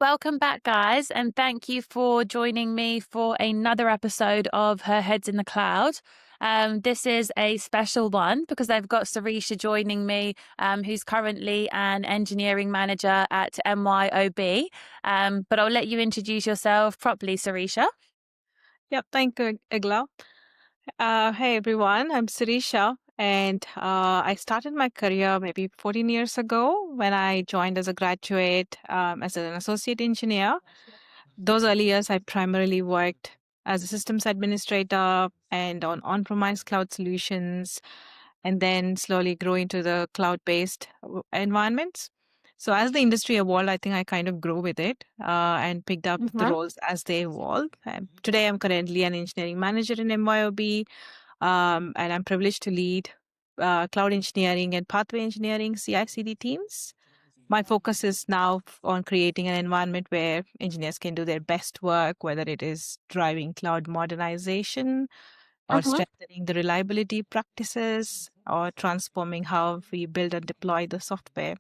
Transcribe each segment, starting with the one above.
Welcome back, guys, and thank you for joining me for another episode of Her Heads in the Cloud. This is a special one because I've got Sirisha joining me, who's currently an engineering manager at MYOB. But I'll let you introduce yourself properly, Sirisha. Yep, thank you, Egle. Hey everyone, I'm Sirisha, and I started my career maybe 14 years ago when I joined as a graduate as an associate engineer. Those early years, I primarily worked as a systems administrator and on on-premise cloud solutions, and then slowly grew into the cloud-based environments. So as the industry evolved, I think I kind of grew with it and picked up the Mm-hmm. roles as they evolved. Today, I'm currently an engineering manager in MYOB, and I'm privileged to lead cloud engineering and pathway engineering CI/CD teams. My focus is now on creating an environment where engineers can do their best work, whether it is driving cloud modernization or Mm-hmm. strengthening the reliability practices or transforming how we build and deploy the software.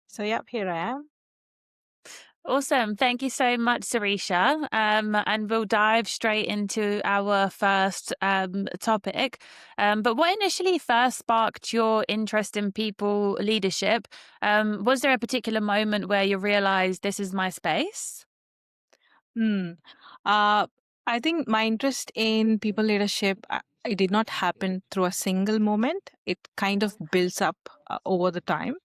So, yep, here I am. Awesome. Thank you so much, Sirisha. And we'll dive straight into our first topic. But what initially first sparked your interest in people leadership? Was there a particular moment where you realized this is my space? Hmm. Uh, I think my interest in people leadership, it did not happen through a single moment. It kind of builds up over the time.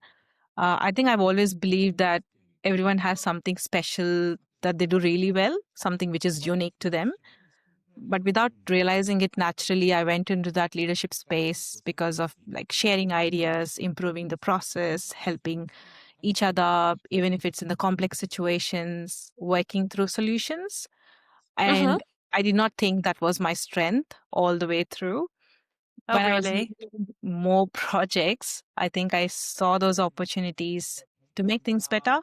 I think I've always believed that everyone has something special that they do really well, something which is unique to them. But without realizing it naturally, I went into that leadership space because of like sharing ideas, improving the process, helping each other, even if it's in the complex situations, working through solutions. Mm-hmm. And I did not think that was my strength all the way through. Oh, When I was really? leading more projects, I think I saw those opportunities to make things better,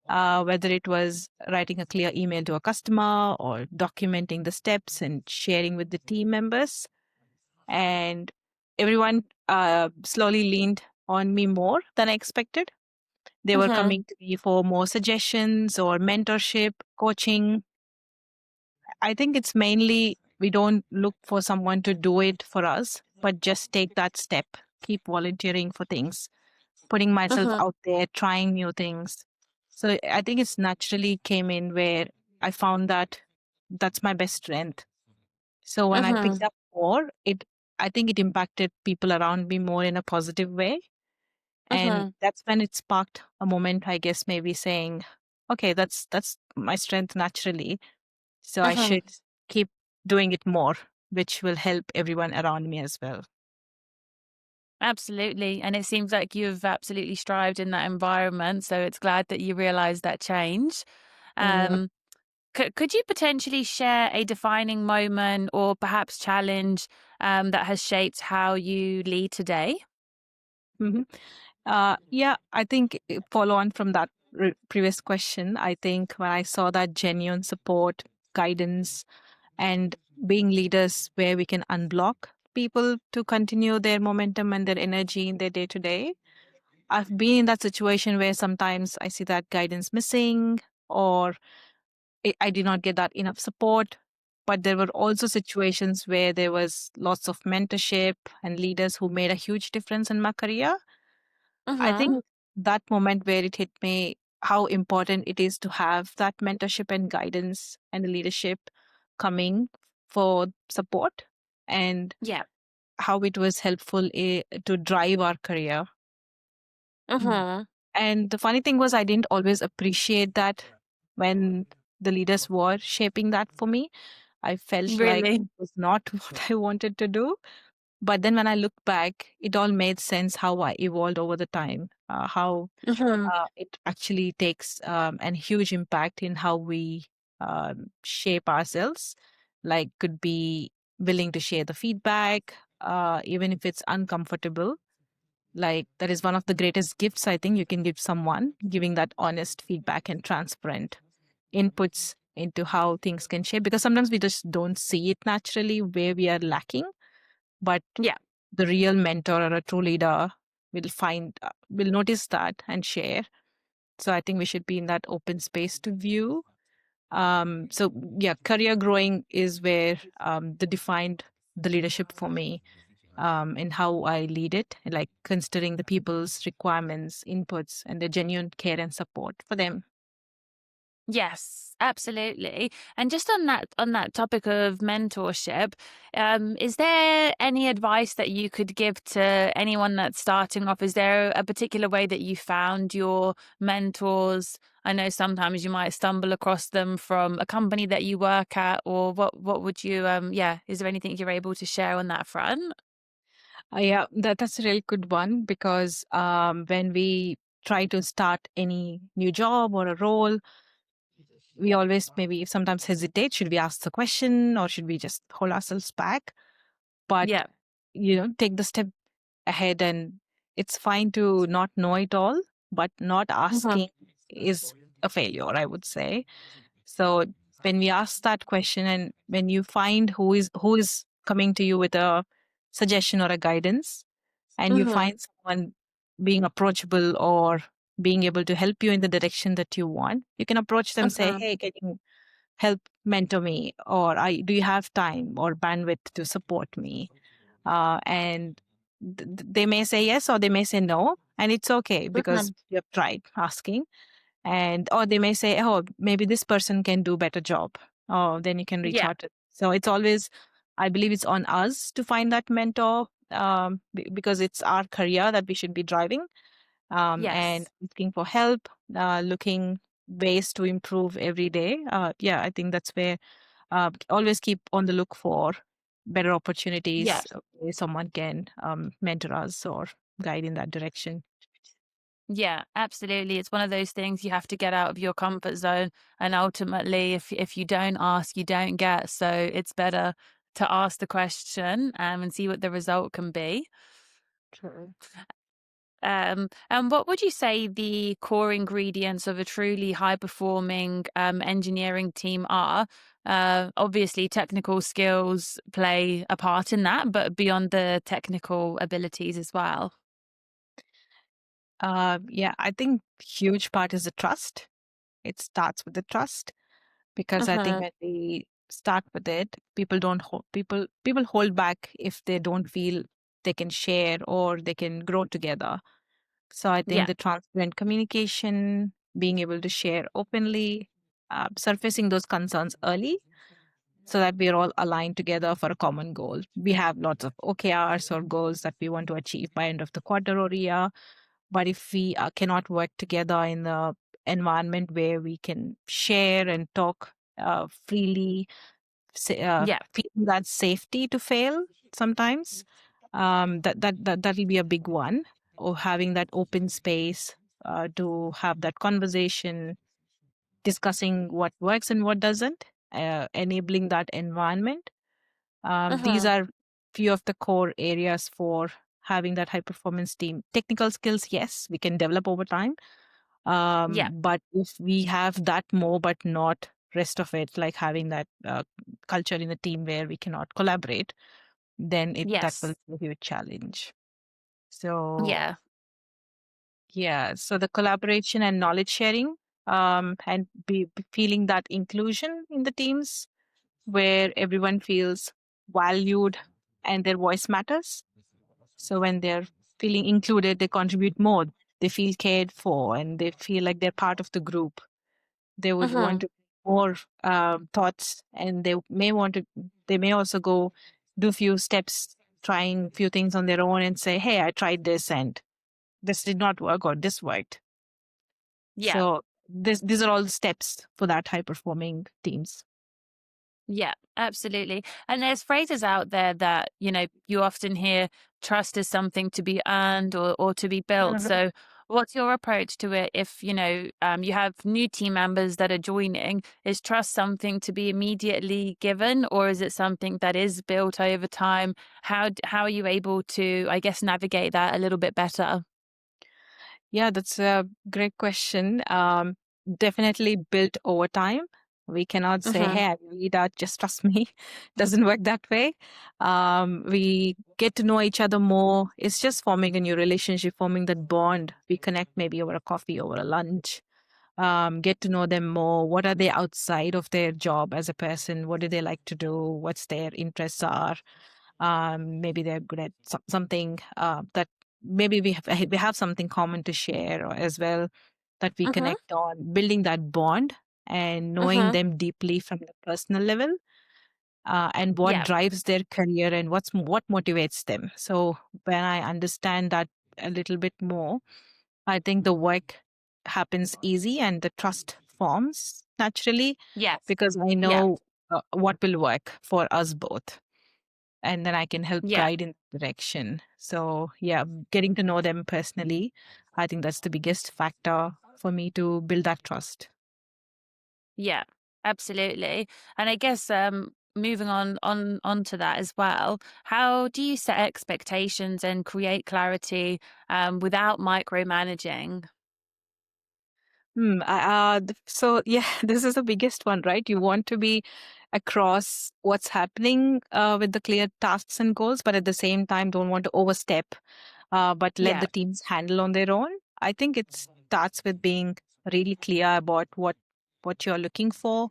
whether it was writing a clear email to a customer or documenting the steps and sharing with the team members. And everyone slowly leaned on me more than I expected. They were Mm-hmm. coming to me for more suggestions or mentorship, coaching. I think it's mainly we don't look for someone to do it for us, but just take that step, keep volunteering for things, putting myself Mm-hmm. out there, trying new things. So I think it's naturally came in where I found that that's my best strength. So when I picked Mm-hmm. up more, I think it impacted people around me more in a positive way. And Mm-hmm. that's when it sparked a moment, I guess, maybe saying, okay, that's my strength naturally. So I Mm-hmm. should keep doing it more, which will help everyone around me as well. Absolutely. And it seems like you've absolutely strived in that environment. So it's glad that you realized that change. Mm, Um, could you potentially share a defining moment or perhaps challenge that has shaped how you lead today? mhm. Yeah, I think follow on from that previous question. I think when I saw that genuine support, guidance, and being leaders where we can unblock people to continue their momentum and their energy in their day to day. I've been in that situation where sometimes I see that guidance missing or I did not get that enough support. But there were also situations where there was lots of mentorship and leaders who made a huge difference in my career. I Mm-hmm. think that moment where it hit me how important it is to have that mentorship and guidance and the leadership coming for support and Yeah. how it was helpful to drive our career. Mm. Mm-hmm. And the funny thing was, I didn't always appreciate that when the leaders were shaping that for me. I felt like Really? it was not what I wanted to do. But then when I look back, it all made sense how I evolved over the time, how Mm-hmm. it actually takes an huge impact in how we shape ourselves. Like, could be willing to share the feedback, even if it's uncomfortable. Like, that is one of the greatest gifts I think you can give someone, giving that honest feedback and transparent inputs into how things can shape. Because sometimes we just don't see it naturally where we are lacking, but Yeah. the real mentor or a true leader will notice that and share. So I think we should be in that open space to view. So yeah, career growing is where the defined the leadership for me, and how I lead it, like considering the people's requirements, inputs, and the genuine care and support for them. Yes, absolutely. And just on that topic of mentorship, is there any advice that you could give to anyone that's starting off? Is there a particular way that you found your mentors? I know sometimes you might stumble across them from a company that you work at, or what would you yeah, is there anything you're able to share on that front? Yeah, that's a really good one because when we try to start any new job or a role, we always maybe sometimes hesitate. Should we ask the question or should we just hold ourselves back? But Yeah. take the step ahead, and it's fine to not know it all, but not Mhm. asking is a failure, I would say. So when we ask that question, and when you find who is coming to you with a suggestion or a guidance, and you Mhm. find someone being approachable or being able to help you in the direction that you want, you can approach them, say, Mhm. hey, can you help mentor me, or do you have time or bandwidth to support me? And they may say yes or they may say no, and it's okay because Mhm. you have tried asking. And or they may say, oh, maybe this person can do better job, oh, then you can reach Yeah. out to. So it's always, I believe it's on us to find that mentor, because it's our career that we should be driving, and Yes. looking for help, looking ways to improve every day. Yeah, I think that's where, always keep on the look for better Yeah. opportunities, where someone can mentor us or guide in that direction. Yeah, absolutely. It's one of those things you have to get out of your comfort zone, and ultimately, if you don't ask, you don't get. So it's better to ask the question and see what the result can be. True. And what would you say the core ingredients of a truly high performing engineering team are? Obviously, technical skills play a part in that, but beyond the technical abilities as well. Yeah, I think huge part is the trust. It starts with the trust, because I think Uh-huh. when we start with it, people don't hold, people hold back if they don't feel they can share or they can grow together. So I think Yeah. the transparent communication, being able to share openly, surfacing those concerns early, so that we're all aligned together for a common goal. We have lots of OKRs or goals that we want to achieve by end of the quarter or year. But if we cannot work together in the environment where we can share and talk freely, Yeah. feeling that safety to fail sometimes, that will be a big one. Or having that open space to have that conversation, discussing what works and what doesn't, enabling that environment. These Uh-huh. are few of the core areas for having that high performance team. Technical skills, yes, we can develop over time. Yeah. But if we have that more, but not rest of it, like having that culture in the team where we cannot collaborate, then that will Yes. be a huge challenge. So Yeah. yeah, so the collaboration and knowledge sharing, and feeling that inclusion in the teams where everyone feels valued and their voice matters. So when they're feeling included, they contribute more. They feel cared for and they feel like they're part of the group. They would want Uh-huh. to more thoughts, and they may also go do few steps, trying few things on their own and say, hey, I tried this and this did not work or this worked. Yeah. So these are all the steps for that high performing teams. Yeah, absolutely. And there's phrases out there that, you often hear trust is something to be earned or to be built. Mhm. So what's your approach to it if, you have new team members that are joining? Is trust something to be immediately given, or is it something that is built over time? How are you able to, I guess, navigate that a little bit better? Yeah, that's a great question. Definitely built over time. We cannot say, Mhm. hey, I'm your leader, just trust me. Doesn't work that way. We get to know each other more. It's just forming a new relationship, forming that bond. We connect maybe over a coffee, over a lunch, get to know them more. What are they outside of their job as a person? What do they like to do? What's their interests are? Maybe they're good at something that maybe we have something common to share as well, that we Mhm. connect on, building that bond and knowing Mhm. them deeply from the personal level, and what Yeah. drives their career and what motivates them. So when I understand that a little bit more, I think the work happens easy and the trust forms naturally, Yes. because I Yeah. know what will work for us both, and then I can help Yeah. guide in the direction. So yeah, getting to know them personally, I think that's the biggest factor for me to build that trust. Yeah. Absolutely. And I guess moving on to that as well, how do you set expectations and create clarity without micromanaging? So yeah, this is the biggest one, right? You want to be across what's happening with the clear tasks and goals, but at the same time, don't want to overstep, but let Yeah. the teams handle on their own. I think it starts with being really clear about what you're looking for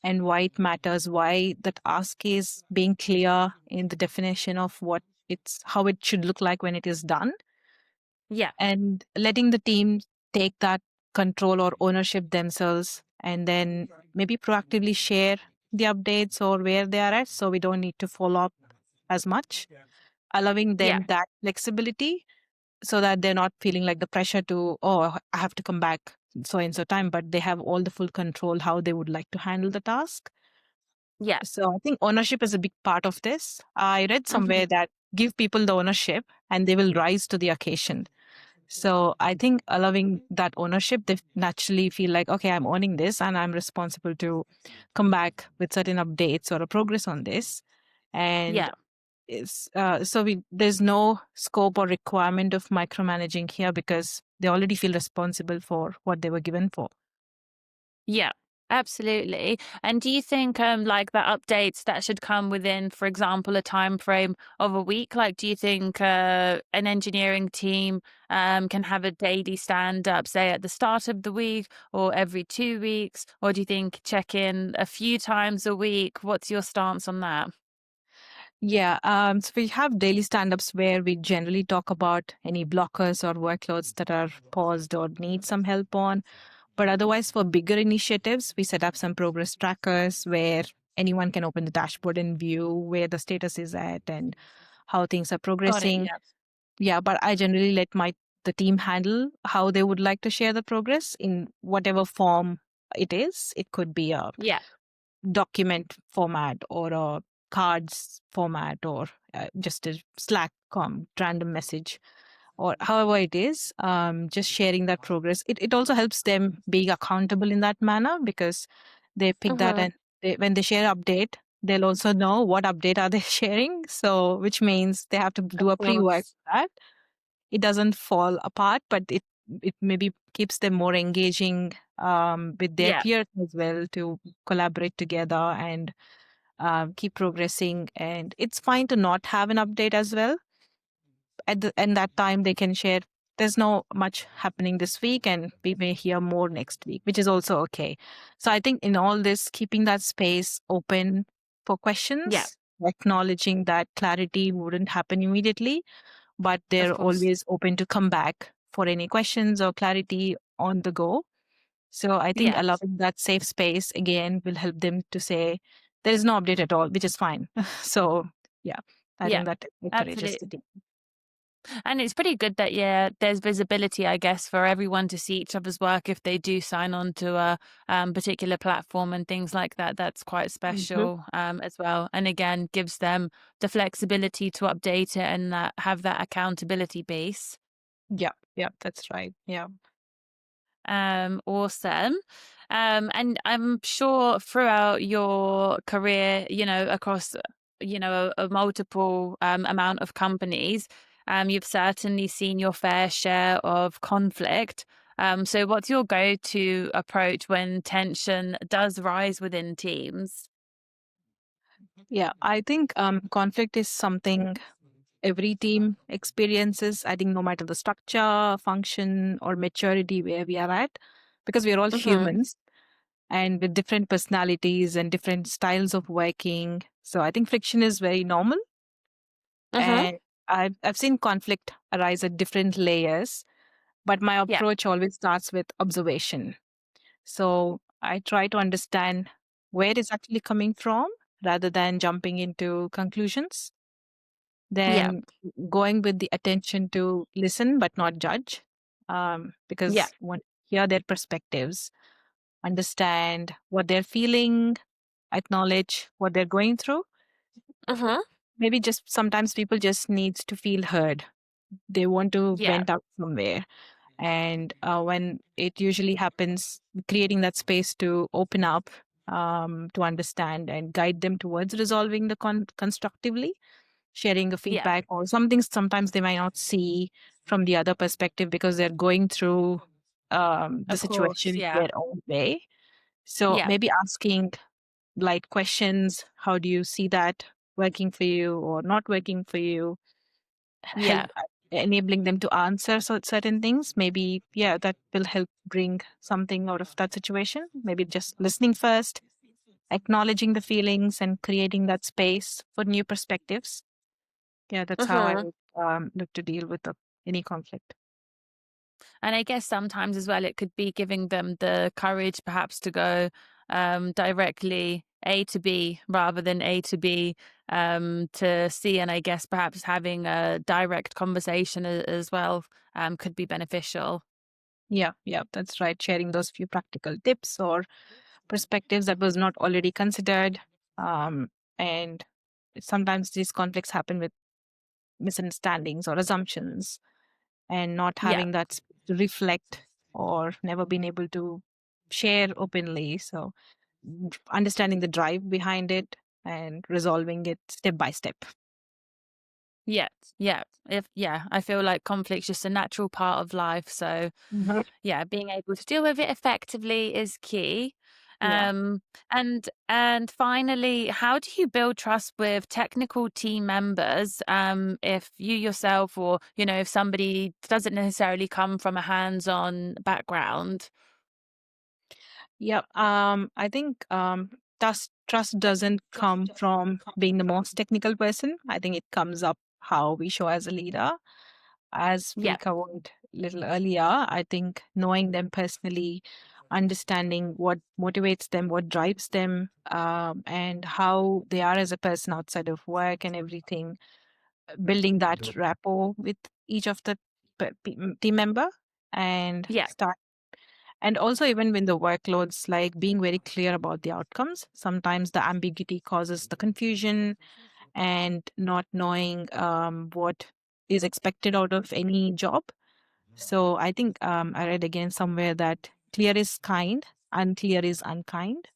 and why it matters, why the task is being clear in the definition of what it's how it should look like when it is done, Yeah. and letting the team take that control or ownership themselves, and then maybe proactively share the updates or where they are at, so we don't need to follow up as much, allowing Yeah. them that flexibility so that they're not feeling like the pressure to, oh, I have to come back so and so time, but they have all the full control how they would like to handle the task. Yeah. So I think ownership is a big part of this. I read somewhere Mhm. that give people the ownership and they will rise to the occasion. So I think allowing that ownership, they naturally feel like, okay, I'm owning this and I'm responsible to come back with certain updates or a progress on this. And Yeah. there's no scope or requirement of micromanaging here because they already feel responsible for what they were given for. Yeah, absolutely. And do you think like the updates that should come within, for example, a time frame of a week? Like, do you think an engineering team can have a daily stand up, say at the start of the week or every 2 weeks? Or do you think check in a few times a week? What's your stance on that? Yeah, so we have daily stand-ups where we generally talk about any blockers or workloads that are paused or need some help on. But otherwise, for bigger initiatives, we set up some progress trackers where anyone can open the dashboard and view where the status is at and how things are Got it. progressing. Yeah. Yeah, but I generally let my the team handle how they would like to share the progress in whatever form it is. It could be a Yeah. document format or a cards format or just a Slack random message or however it is, just sharing that progress. It also helps them being accountable in that manner because they pick that, Hmm. and when they share update, they'll also know what update are they sharing. So which means they have to Of do a pre-work course. for that. It doesn't fall apart, but it maybe keeps them more engaging with their Yeah. peers as well to collaborate together and keep progressing. And it's fine to not have an update as well. And that time they can share, there's no much happening this week and we may hear more next week, which is also okay. So I think in all this, keeping that space open for Yeah. questions, acknowledging that clarity wouldn't happen immediately, but Of they're course. always open to come back for any questions or clarity on the go. So I think Yeah. allowing that safe space again will help them to say there is no update at all, which is fine. So yeah, I Yeah. think that encourages the Absolutely. team. And it's pretty good that, yeah, there's visibility, I guess, for everyone to see each other's work if they do sign on to a particular platform and things like that. That's quite Mhm. special as well. And again, gives them the flexibility to update it and have that accountability base. Yeah, yeah, that's right. Yeah. Awesome. And I'm sure throughout your career, across, a multiple amount of companies, you've certainly seen your fair share of conflict. So what's your go-to approach when tension does rise within teams? Yeah, I think conflict is something every team experiences. I think no matter the structure, function, or maturity where we are at, because we are all Mm-hmm. humans and with different personalities and different styles of working. So I think friction is very normal. Mm-hmm. And I've seen conflict arise at different layers, but my Yeah. approach always starts with observation. So I try to understand where it's actually coming from rather than jumping into conclusions. Yeah. Then going with the attention to listen but not judge, Yeah. because when hear their perspectives, understand what they're feeling, acknowledge what they're going through. Mm-hmm. Maybe just sometimes people just needs to feel heard. They want to Yeah. vent out somewhere. And when it usually happens, creating that space to open up, to understand and guide them towards resolving the constructively, sharing a Yeah. feedback or something sometimes they might not see from the other perspective because they're going through the Of course. situation in Yeah. their own way. So Yeah. maybe asking light questions, how do you see that working for you or not working for you, help Yeah. enabling them to answer certain things. Maybe, yeah, that will help bring something out of that situation. Maybe just listening first, acknowledging the feelings and creating that space for new perspectives. Yeah, that's how I Mm-hmm. would look to deal with any conflict. And I guess sometimes as well, it could be giving them the courage perhaps to go directly A to B rather than A to B to C. And I guess perhaps having a direct conversation as well could be beneficial. Yeah, yeah, that's right. Sharing those few practical tips or perspectives that was not already considered. And sometimes these conflicts happen with misunderstandings or assumptions and not Yeah. having that to reflect or never been able to share openly. So understanding the drive behind it and resolving it step by step. Yeah. Yeah. I feel like conflict's just a natural part of life. So Mhm. yeah, being able to deal with it effectively is key. Yeah. And finally, how do you build trust with technical team members? If you yourself, or if somebody doesn't necessarily come from a hands-on background. Yeah, I think trust doesn't come from being the most technical person. I think it comes up how we show as a leader. As we Yeah, covered a little earlier, I think knowing them personally, understanding what motivates them, what drives them, and how they are as a person outside of work and everything, building that rapport with each of the team member and yeah, start. And also, even when the workloads, like being very clear about the outcomes, sometimes the ambiguity causes the confusion and not knowing what is expected out of any job. So I think I read again somewhere that clear is kind, unclear is unkind.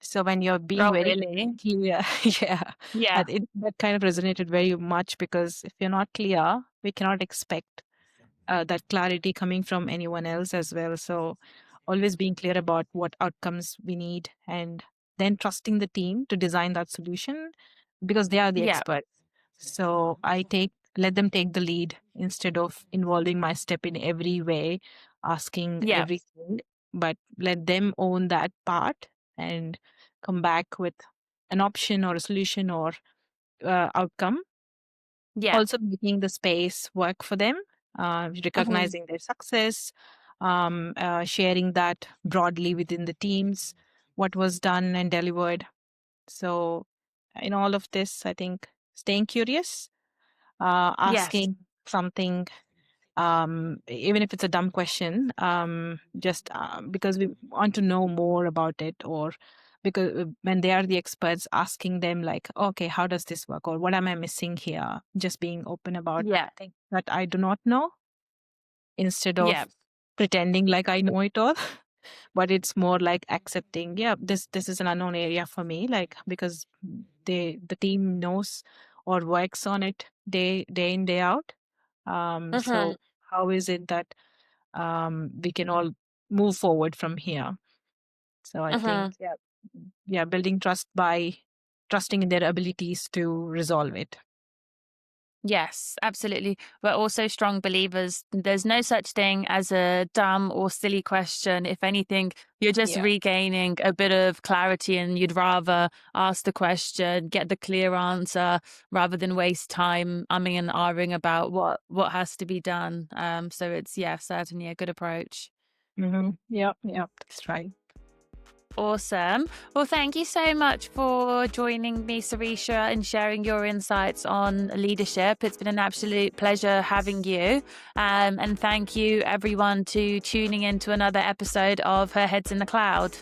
So when you're being oh very really? clear, yeah, Yeah, that kind of resonated very much because if you're not clear, we cannot expect that clarity coming from anyone else as well. So always being clear about what outcomes we need and then trusting the team to design that solution because they are the yeah, experts. So let them take the lead instead of involving my step in every way, asking yeah, everything, but let them own that part and come back with an option or a solution or outcome. yeah, Also making the space work for them, hmm, recognizing their success, sharing that broadly within the teams, what was done and delivered. So, in all of this, I think staying curious, yes, asking something, even if it's a dumb question, just because we want to know more about it, or because when they are the experts, asking them like, okay, how does this work, or what am I missing here? Just being open about yeah, things that I do not know instead yeah, of pretending like I know it all. But it's more like accepting, yeah, this is an unknown area for me, like because the team knows or works on it day in day out. hmm, So how is it that we can all move forward from here. So I think, building trust by trusting in their abilities to resolve it. Yes, absolutely. We're also strong believers. There's no such thing as a dumb or silly question. If anything, you're just regaining a bit of clarity and you'd rather ask the question, get the clear answer rather than waste time umming and ahhing about what has to be done. So it's, certainly a good approach. Yeah, that's right. Awesome. Well, thank you so much for joining me, Sirisha, and sharing your insights on leadership. It's been an absolute pleasure having you. And thank you, everyone, to tuning in to another episode of Her Head's in the Cloud.